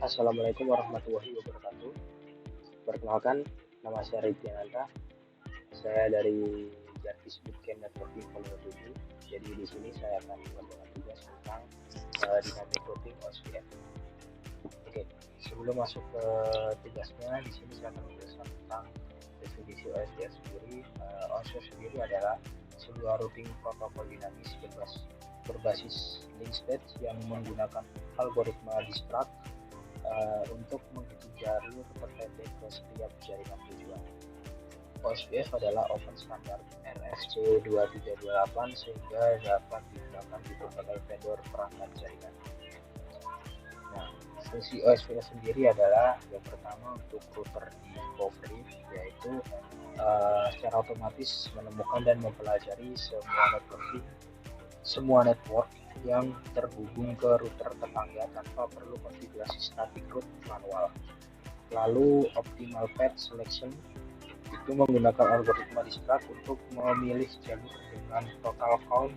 Assalamualaikum warahmatullahi wabarakatuh. Perkenalkan, nama saya Ridyananta. Saya dari Jarvis Bootcamp Networking Volume 7. Jadi di sini saya akan membuat tugas tentang dynamic routing OSPF. Oke, sebelum masuk ke tugasnya, di sini saya akan menjelaskan tentang definisi OSPF sendiri. OSPF sendiri adalah sebuah routing protokol dinamis berbasis link state yang menggunakan algoritma Distract untuk menghitung jalur terpendek ke setiap jaringan tujuan. OSPF adalah open standard RFC 2328 sehingga dapat digunakan di berbagai vendor perangkat jaringan. Nah, fungsi OSPF sendiri adalah yang pertama untuk router di recovery, yaitu secara otomatis menemukan dan mempelajari semua network yang terhubung ke router tetangga tanpa perlu konfigurasi static root manual. Lalu optimal path selection itu menggunakan algoritma Distract untuk memilih jalur dengan total count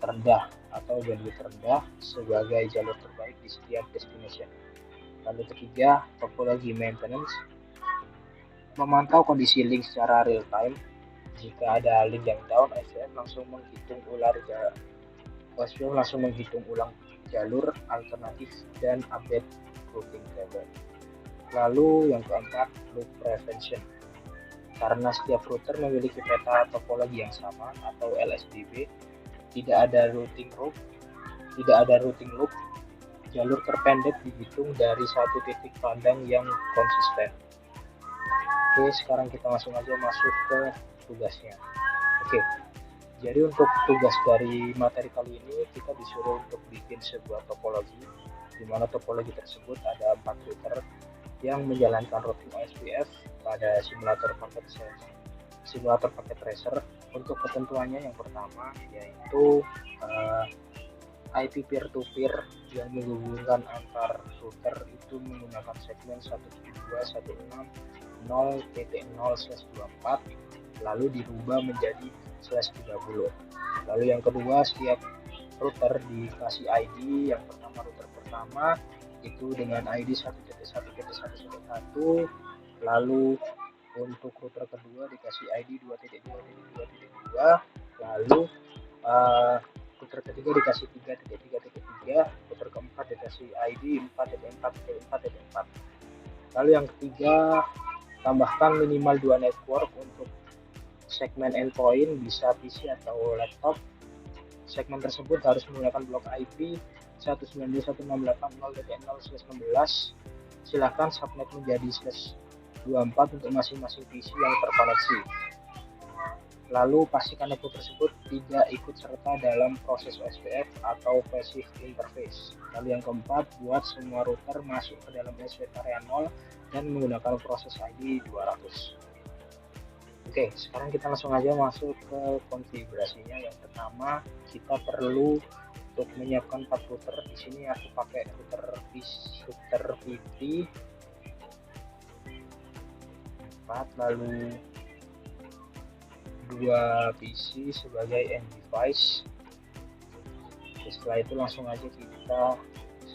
terendah atau bandwidth terendah sebagai jalur terbaik di setiap destination. Lalu ketiga, topologi maintenance, memantau kondisi link secara real time. Jika ada link yang down, OSPF langsung menghitung ulang jalur alternatif dan update routing table. Lalu yang keempat, loop prevention. Karena setiap router memiliki peta topologi yang sama atau LSDB, tidak ada routing loop, jalur terpendek dihitung dari satu titik pandang yang konsisten. Oke, sekarang kita masuk ke tugasnya. Oke, jadi untuk tugas dari materi kali ini kita disuruh untuk bikin sebuah topologi, di mana topologi tersebut ada 4 router yang menjalankan routing OSPF pada simulator packet tracer. Untuk ketentuannya yang pertama yaitu IP peer-to-peer yang menghubungkan antar router itu menggunakan segmen 172.168.0.0/24 lalu dirubah menjadi /30. Lalu yang kedua, setiap router dikasih ID. Yang pertama, router pertama itu dengan ID 1.1.1.1, lalu untuk router kedua dikasih ID 2.2.2.2, lalu router ketiga dikasih 3.3.3, router keempat dikasih ID 4.4.4.4. Lalu yang ketiga, tambahkan minimal 2 network untuk segmen endpoint, bisa PC atau laptop. Segmen tersebut harus menggunakan blok IP 192.168.0.0/16. Silakan subnet menjadi /24 untuk masing-masing PC yang terkoneksi. Lalu pastikan network tersebut tidak ikut serta dalam proses OSPF atau passive interface. Lalu yang keempat, buat semua router masuk ke dalam OSPF area 0 dan menggunakan proses ID 200. Oke, sekarang kita langsung aja masuk ke konfigurasinya. Yang pertama, kita perlu untuk menyiapkan 4 router. Di sini aku pakai router VP 4, lalu 2 PC sebagai end device. Setelah itu langsung aja kita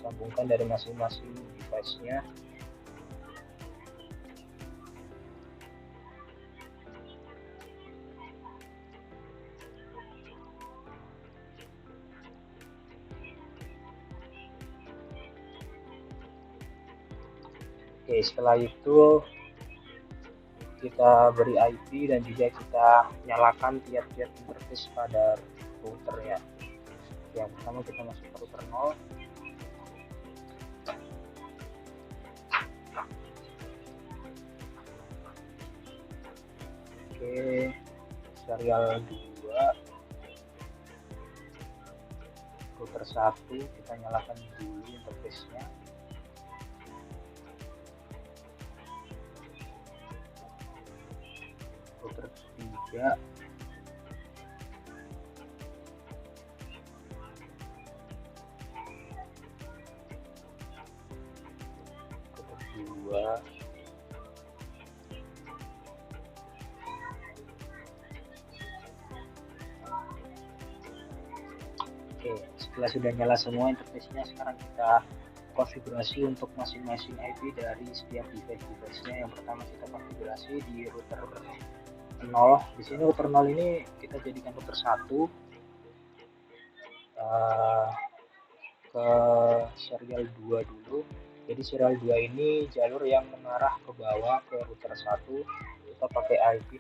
sambungkan dari masing-masing device-nya. Oke, setelah itu kita beri IP dan juga kita nyalakan tiap-tiap interface pada router ya. Yang pertama kita masuk ke router 0. Oke, serial 2, router 1 kita nyalakan dulu interface-nya. Router 3 Oke, setelah sudah nyala semua interface-nya, sekarang kita konfigurasi untuk masing-masing IP dari setiap device-nya. Yang pertama kita konfigurasi di router 0. Di sini router 0 ini kita jadikan router 1 ke serial 2 dulu. Jadi serial 2 ini jalur yang mengarah ke bawah ke router 1. Kita pakai IP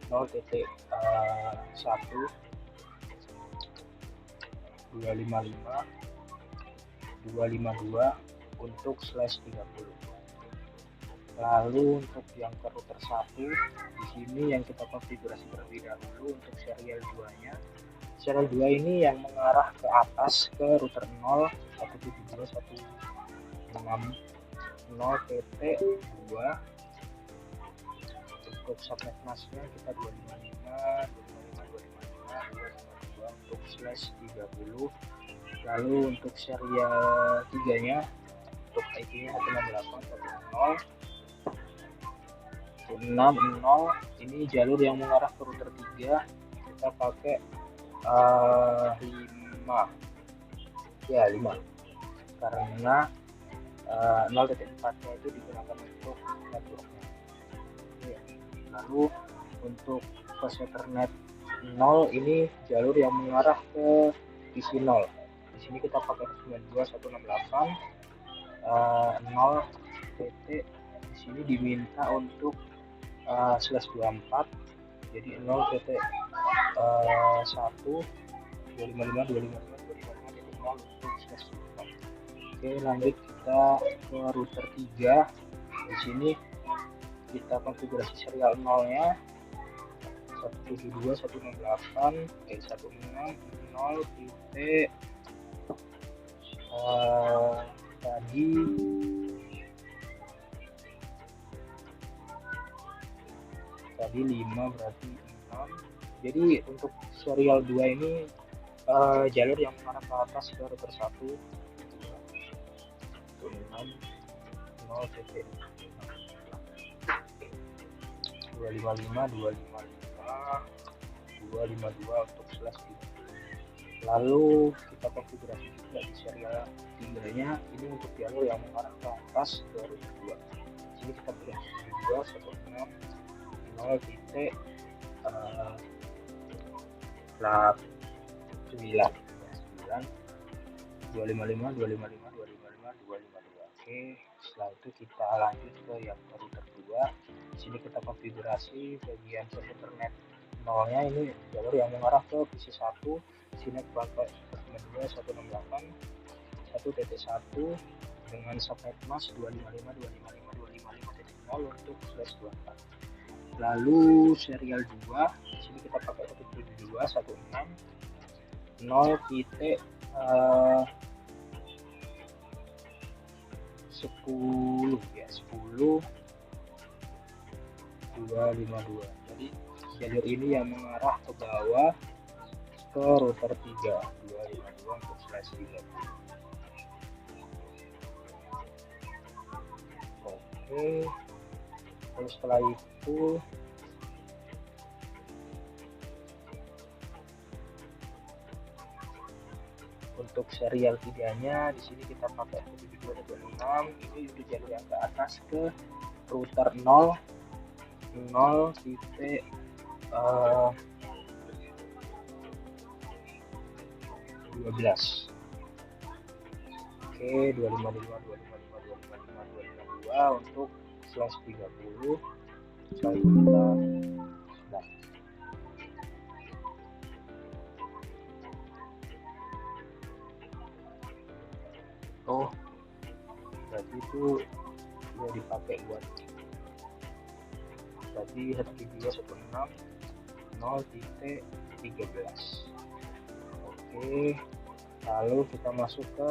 172.168.255.252 untuk /30. Lalu untuk yang ke router 1 di sini yang kita konfigurasi terlebih dahulu untuk serial 2-nya. Serial 2 ini yang mengarah ke atas ke router 0 172.168.0.2. Untuk subnet masknya kita 255.255.252 untuk /30. Lalu untuk serial 3-nya untuk IP-nya 168.160 ini jalur yang mengarah ke router 3. Kita pakai 5 karena 0.4-nya itu digunakan untuk networknya. Lalu untuk flash Ethernet 0 ini jalur yang mengarah ke PC 0. Di sini kita pakai 92.168.0 PT. Di sini diminta untuk /24. Jadi 0 PT 1 255.255.255.0 untuk /24. Oke, lanjut kita ke router 3. Di sini kita konfigurasi serial 0-nya 172.168.160 titik tadi 5 berarti 6. Jadi untuk serial 2 ini jalur yang mengarah ke atas ke router 1 255.252 untuk /30. Lalu kita konfigurasi juga di serial 3-nya ini untuk jalur yang mengarah ke atas ke router 2. Sini kita pilih 2.0.9.255.255.252. Oke, setelah itu kita lanjut ke yang ke router 2. Di sini kita konfigurasi bagian flash Ethernet 0-nya ini jalur yang mengarah ke PC 1. Di sini pakai 192.168.1.1 dengan subnet mask 255.255.255.0 untuk /24. Lalu serial 2 di sini kita pakai 172.168.0 titik 10 252. Jadi jalur ini yang mengarah ke bawah ke router 3 252 untuk /30. Oke, terus setelah itu untuk serial 3-nya di sini kita pakai 172.166. Ini untuk jalur yang ke atas ke router 0 titik 12. Oke, 255.255.255.252 untuk /30. Setelah itu kita berarti itu sudah dipakai buat tadi 172.168.0.13. Oke, lalu kita masuk ke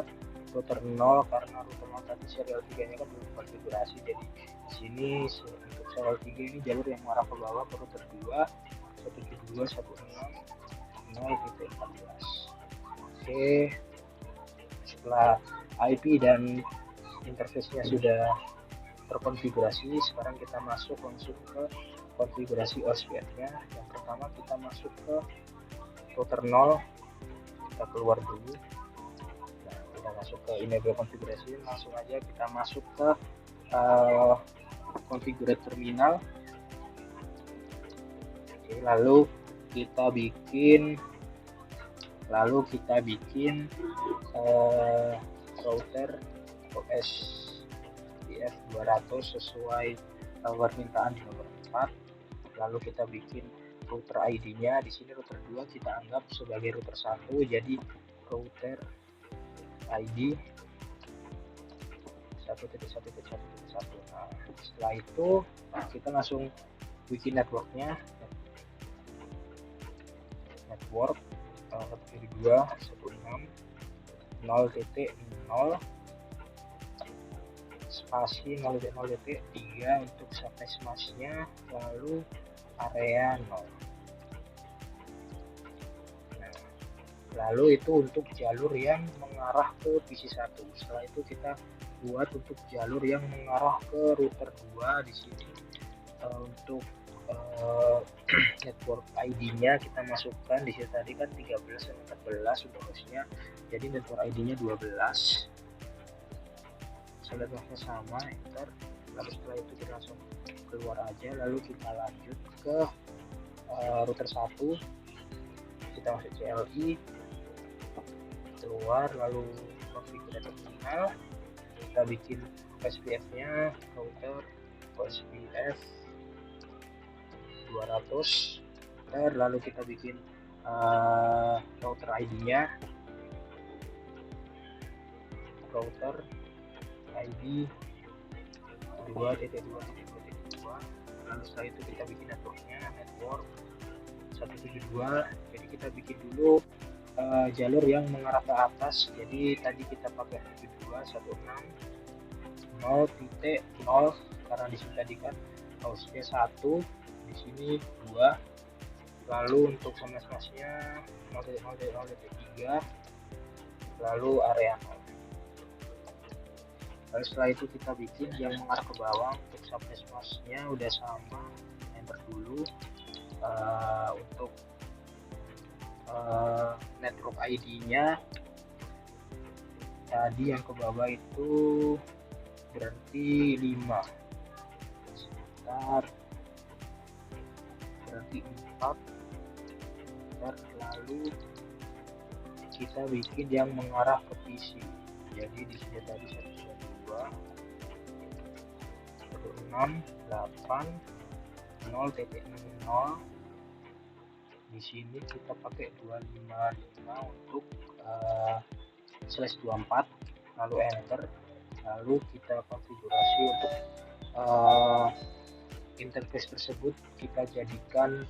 router 0 karena router 0 tadi serial 3-nya kan belum konfigurasi. Jadi di sini untuk serial 3 ini jalur yang mengarah ke bawah ke router 2 172.168.0.14. Oke, setelah IP dan interface-nya sudah terkonfigurasi, sekarang kita masuk langsung ke konfigurasi OSPF-nya. Yang pertama kita masuk ke router 0, kita keluar dulu. kita masuk ke enable konfigurasi, langsung aja kita masuk ke configure terminal. Oke, lalu kita bikin router OSPF 200 sesuai permintaan di nomor 4. Lalu kita bikin router ID-nya. Di sini router 2 kita anggap sebagai router 1, jadi router ID 1.1.1.1. Nah, setelah itu kita langsung bikin networknya. Network 1.2.16.0.0 spasi 0.0.3 untuk subnet mask-nya, lalu area 0. Nah, lalu itu untuk jalur yang mengarah ke PC1. Setelah itu kita buat untuk jalur yang mengarah ke router 2 di sini. Untuk network ID-nya kita masukkan di sini, tadi kan 13 dan 14 sudah hostnya, jadi network ID-nya 12. Networknya sama, enter. Lalu setelah itu kita langsung keluar aja, lalu kita lanjut ke router 1, kita masuk CLI, keluar, lalu configure terminal, kita bikin OSPF-nya router OSPF 200, lalu kita bikin router ID-nya router ID 2.2.2.2. lalu setelah itu kita bikin networknya network 172. jadi kita bikin dulu jalur yang mengarah ke atas. Jadi tadi kita pakai 72.160.0 karena di sini tadi kan hostnya 1, di sini 2. Lalu untuk subnet mask-nya 0.0.0.3, lalu area 0. Lalu setelah itu kita bikin yang mengarah ke bawah. Untuk subnet mask-nya udah sama, enter dulu. Untuk network ID-nya tadi yang ke bawah itu berarti 5, sebentar, berarti 4. Lalu kita bikin yang mengarah ke PC. Jadi di sini tadi 1.6.8.0.0. Di sini kita pakai 255 untuk /24, lalu enter. Lalu kita konfigurasi untuk interface tersebut, kita jadikan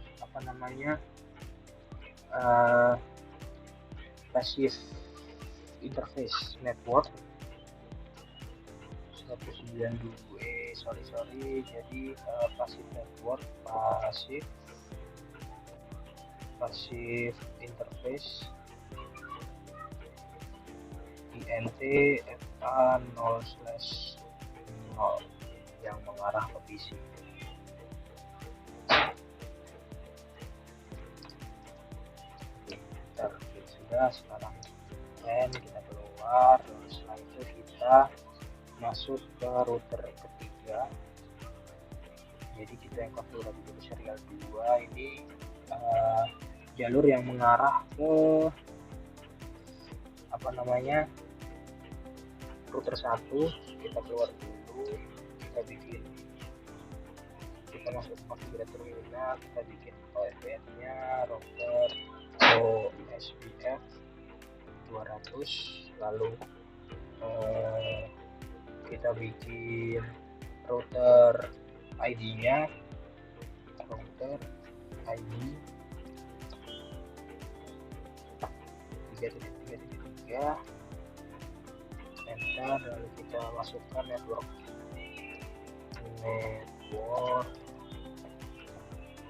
passive interface network 192. Jadi passive network, passive interface INT FA 0/0 yang mengarah ke PC. Sudah, sekarang kita keluar. Setelah itu kita masuk ke router ketiga. Jadi kita yang konfigurasi dulu serial 2 ini jalur yang mengarah ke router 1. Kita keluar dulu, kita masuk ke configure terminal, kita bikin OSPF-nya router OSPF 200. lalu kita bikin router ID-nya router ID 3.3.3, enter. Lalu kita masukkan network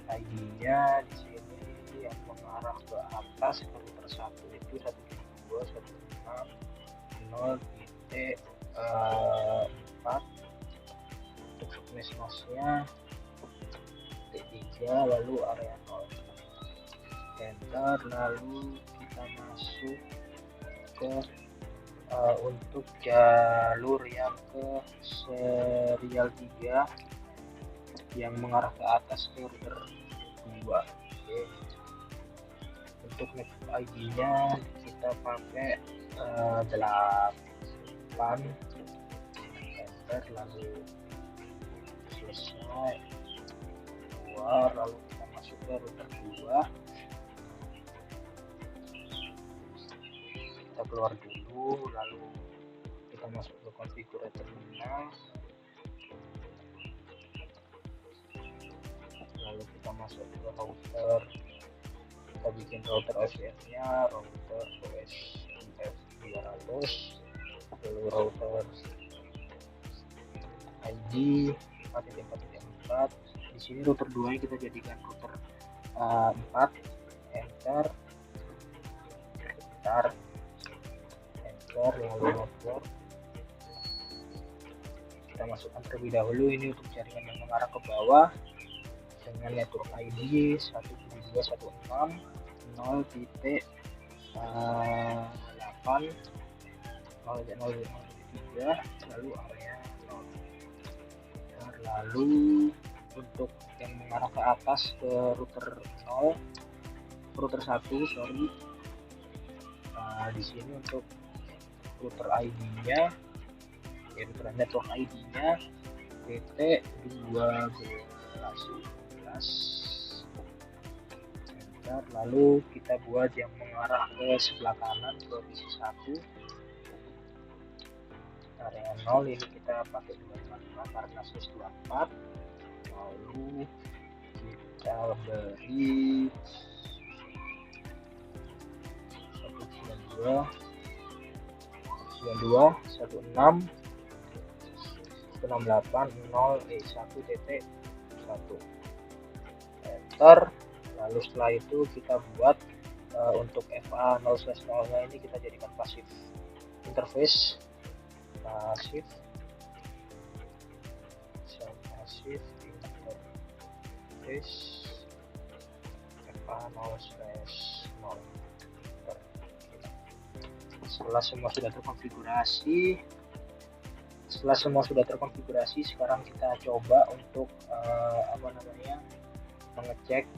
ID-nya di sini yang mengarah ke atas ke router 1 itu 1.2.1.0.4. untuk subnet mask-nya T3, lalu area 0, enter. Lalu kita masuk ke untuk jalur yang ke serial 3 yang mengarah ke atas ke router 2. Oke. Untuk network ID-nya kita pakai 8, enter, lalu selesai, keluar, lalu kita masuk ke router 2. Kita keluar dulu, lalu kita masuk ke konfigurasi terminal, lalu kita masuk ke router, kita bikin router OSPF nya router OSPF 200, lalu router ID 4.4.4. Di sini router 2 kita jadikan router 4, enter, lalu network. Kita masukkan terlebih dahulu ini untuk jaringan yang mengarah ke bawah dengan network ID 172.168.0.0.3, lalu area 0. Lalu untuk yang mengarah ke atas ke router 1, sorry. Di sini untuk router ID-nya, ya router network ID-nya PT12. Enter, lalu kita buat yang mengarah ke sebelah kanan ke PC 1 area 0, ini kita pakai 255 karena sis 24. Lalu kita beri 192.168.0.1.1. Enter, lalu setelah itu kita buat untuk FA0/0 nya ini kita jadikan passive interface, passive interface FA0/0. Setelah semua sudah terkonfigurasi, sekarang kita coba untuk mengecek,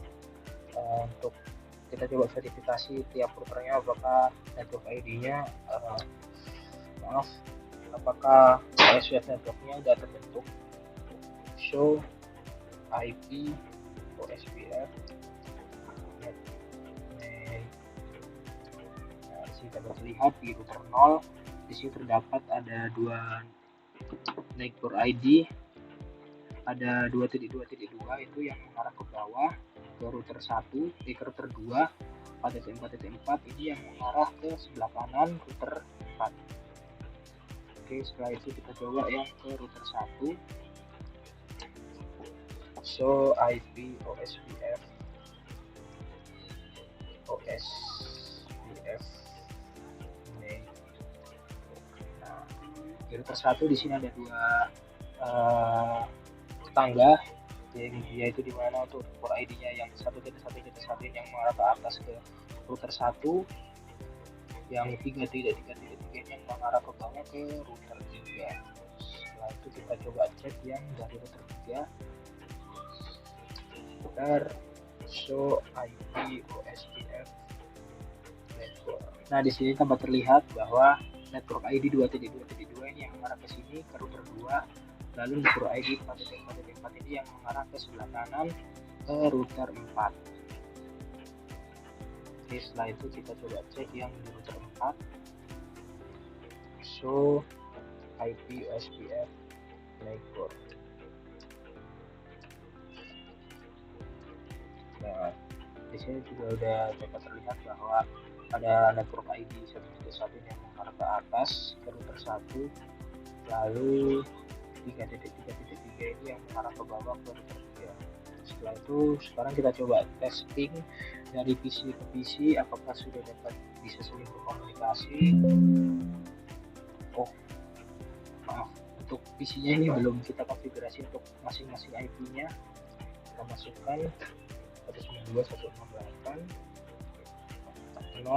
untuk kita coba verifikasi tiap routernya apakah network ID-nya apakah OSPF networknya sudah terbentuk. Show IP OSPF dapat terlihat di router 0. Di sini terdapat ada 2 network ID, ada 2.2.2 itu yang mengarah ke bawah ke router 1, ke router 2 4.4.4, ini yang mengarah ke sebelah kanan router 4. Oke, setelah itu kita coba yang ke router 1, show IP OSPF di router 1 di sini ada 2 tangga, yaitu di mana untuk port ID-nya yang 1.1.1 yang mengarah ke atas ke router 1, yang 3.3.3 yang mengarah ke bawah ke router 3. Setelah itu kita coba cek yang dari router 3, router show IP OSPF network. Nah, di sini dapat terlihat bahwa network ID 2.2.2 ini yang mengarah ke sini ke router 2, lalu network ID 4.4.4 ini yang mengarah ke sebelah kanan ke router 4. Oke, setelah itu kita coba cek yang di router 4, show IP OSPF network. Nah, di sini juga udah dapat terlihat bahwa ada network ID 1.1 yang mengarah ke atas ke router 1, lalu 3.3.3 ini yang mengarah ke bawah ke router 3. Setelah itu sekarang kita coba testing dari PC ke PC apakah sudah dapat bisa saling berkomunikasi. Oh maaf, untuk PC nya ini belum kita konfigurasi untuk masing-masing IP nya. Kita masukkan 192.168.0.2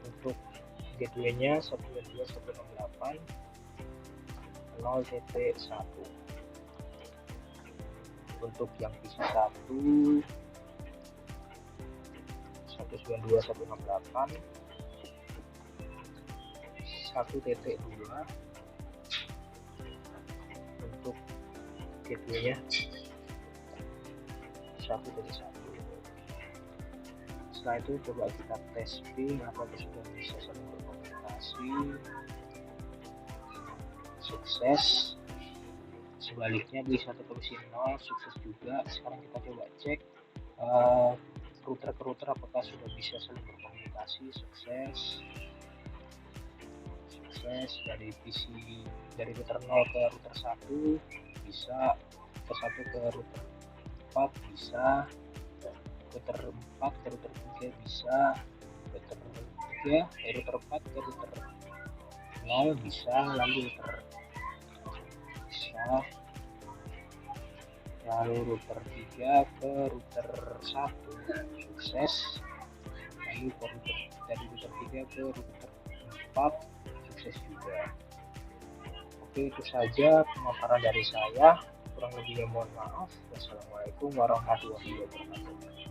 untuk gateway-nya 192.168 0.1. Untuk yang PC 1 192.168 1.2. Untuk gateway-nya 1.1. Setelah itu coba kita tes ping apakah sudah bisa saling berkomunikasi. Sukses. Sebaliknya bisa tetap isi 0, sukses juga. Sekarang kita coba cek router ke router apakah sudah bisa saling berkomunikasi. Sukses dari PC, dari router 0 ke router 1 bisa, router 1 ke router 4 bisa, router 4 ke router 3 bisa, router 3 router 4 ke router 0 bisa, lalu router bisa, lalu router 3 ke router 1 sukses, lalu ke router dari router 3 ke router 4 sukses juga. Oke, itu saja pemaparan dari saya, kurang lebihnya mohon maaf. Wassalamualaikum warahmatullahi wabarakatuh.